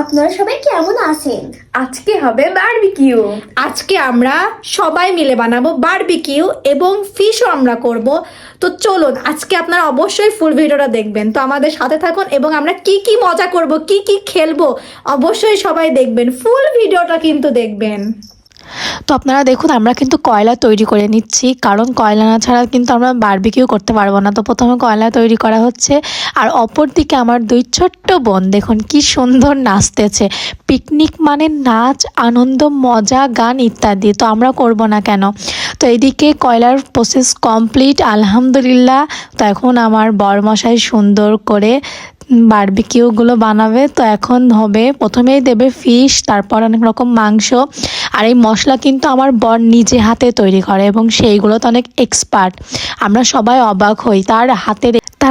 আপনারা সবাই কেমন আছেন? আজকে হবে বারবিকিউ। আজকে আমরা সবাই মিলে বানাবো বারবিকিউ এবং ফিশও আমরা করব। তো চলুন আজকে আপনারা অবশ্যই ফুল ভিডিওটা দেখবেন। তো আমাদের সাথে থাকুন এবং আমরা কি কি মজা করব, কি কি খেলবো অবশ্যই সবাই দেখবেন, ফুল ভিডিওটা কিন্তু দেখবেন। তো আপনারা দেখুন আমরা কিন্তু কয়লা তৈরি করে নিচ্ছি, কারণ কয়লা না ছাড়া কিন্তু আমরা বারবিকিউ করতে পারবো না। তো প্রথমে কয়লা তৈরি করা হচ্ছে, আর অপর দিকে আমার দুই ছোট্ট বোন দেখুন কি সুন্দর নাচতেছে। পিকনিক মানে নাচ, আনন্দ, মজা, গান ইত্যাদি, তো আমরা করব না কেন। তো এইদিকে কয়লার প্রসেস কমপ্লিট আলহামদুলিল্লাহ। তো এখন আমার বরমশাই সুন্দর করে বারবিকিউগুলো বানাবে। তো এখন হবে প্রথমেই দেবে ফিশ, তারপর অনেক রকম মাংস। আর এই মশলা কিন্তু আমার বর নিজে হাতে তৈরি করে এবং সেইগুলো তো অনেক এক্সপার্ট। আমরা সবাই অবাক হই তার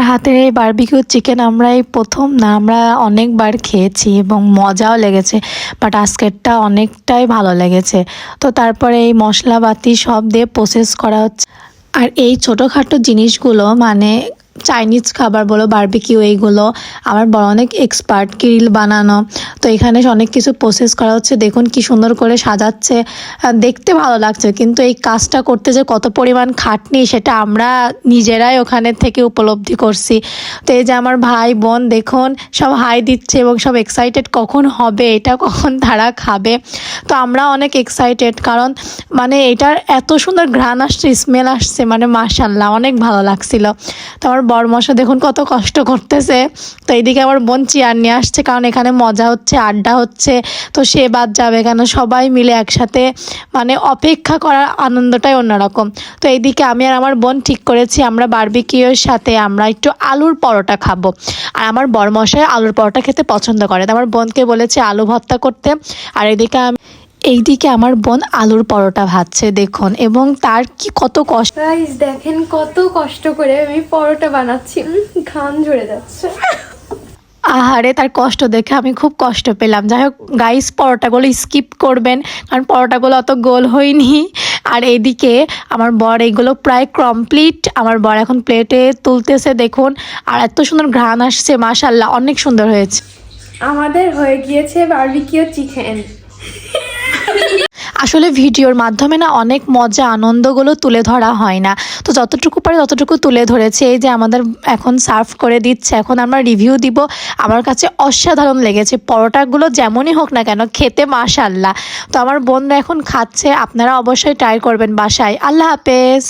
হাতের এই বারবিকিউ চিকেন। আমরা এই প্রথম না, আমরা অনেকবার খেয়েছি এবং মজাও লেগেছে, বাট আজকেরটা অনেকটাই ভালো লেগেছে। তো তারপরে এই মশলাপাতি সব দিয়ে প্রসেস করা হচ্ছে। আর এই ছোটোখাটো জিনিসগুলো মানে চাইনিজ খাবার বলো, বারবিকিউ, এইগুলো আমার বড় অনেক এক্সপার্ট। গ্রিল বানানো, তো এখানে অনেক কিছু প্রসেস করা হচ্ছে। দেখুন কি সুন্দর করে সাজাচ্ছে, দেখতে ভালো লাগছে, কিন্তু এই কাজটা করতে যে কত পরিমাণ খাটনি সেটা আমরা নিজেরাই ওখানে থেকে উপলব্ধি করছি। তো এই যে আমার ভাই বোন দেখুন সব হাই দিচ্ছে এবং সব এক্সাইটেড কখন হবে এটা, কখন তারা খাবে। তো আমরা অনেক এক্সাইটেড, কারণ মানে এটার এত সুন্দর ঘ্রাণ আসছে, স্মেল আসছে, মানে মাশাআল্লাহ অনেক ভালো লাগছিল। তো আমার বরমশা দেখুন কত কষ্ট করতেছে। তো এইদিকে আমার বোন চেয়ার নিয়ে আসছে, কারণ এখানে মজা হচ্ছে, আড্ডা হচ্ছে। তো সে বাদ যাবে কেন, সবাই মিলে একসাথে মানে অপেক্ষা করার আনন্দটাই অন্যরকম। তো এইদিকে আমি আর আমার বোন ঠিক করেছি আমরা বারবিকিউর সাথে আমরা একটু আলুর পরোটা খাবো। আর আমার বরমশাই আলুর পরোটা খেতে পছন্দ করে, তো আমার বোনকে বলেছি আলু ভর্তা করতে। আর এইদিকে আমার বোন আলুর পরোটা ভাজছে দেখুন, এবং তার কি কত কষ্ট। গাইস দেখেন কত কষ্ট করে আমি পরোটা বানাচ্ছি, ঘাম ঝরে যাচ্ছে। আহারে, তার কষ্ট দেখে আমি খুব কষ্ট পেলাম। যাই হোক গাইস, পরোটাগুলো স্কিপ করবেন, কারণ পরোটাগুলো অত গোল হয়নি। আর এইদিকে আমার বর এইগুলো প্রায় কমপ্লিট, আমার বর এখন প্লেটে তুলতেছে দেখুন। আর এত সুন্দর ঘ্রাণ আসছে, মাশাআল্লাহ অনেক সুন্দর হয়েছে। আমাদের হয়ে গিয়েছে বারবিকিউ চিকেন। আসলে ভিডিওর মাধ্যমে না অনেক মজা আনন্দগুলো তুলে ধরা হয় না, তো যতটুকু পারে ততটুকু তুলে ধরেছে। এই যে আমাদের এখন সার্ভ করে দিচ্ছে, এখন আমরা রিভিউ দিব। আমার কাছে অসাধারণ লেগেছে, পরোটাগুলো যেমনই হোক না কেন খেতে মাশাআল্লাহ। তো আমার বোনরা এখন খাচ্ছে, আপনারা অবশ্যই ট্রাই করবেন বাসায়। আল্লাহ হাফেজ।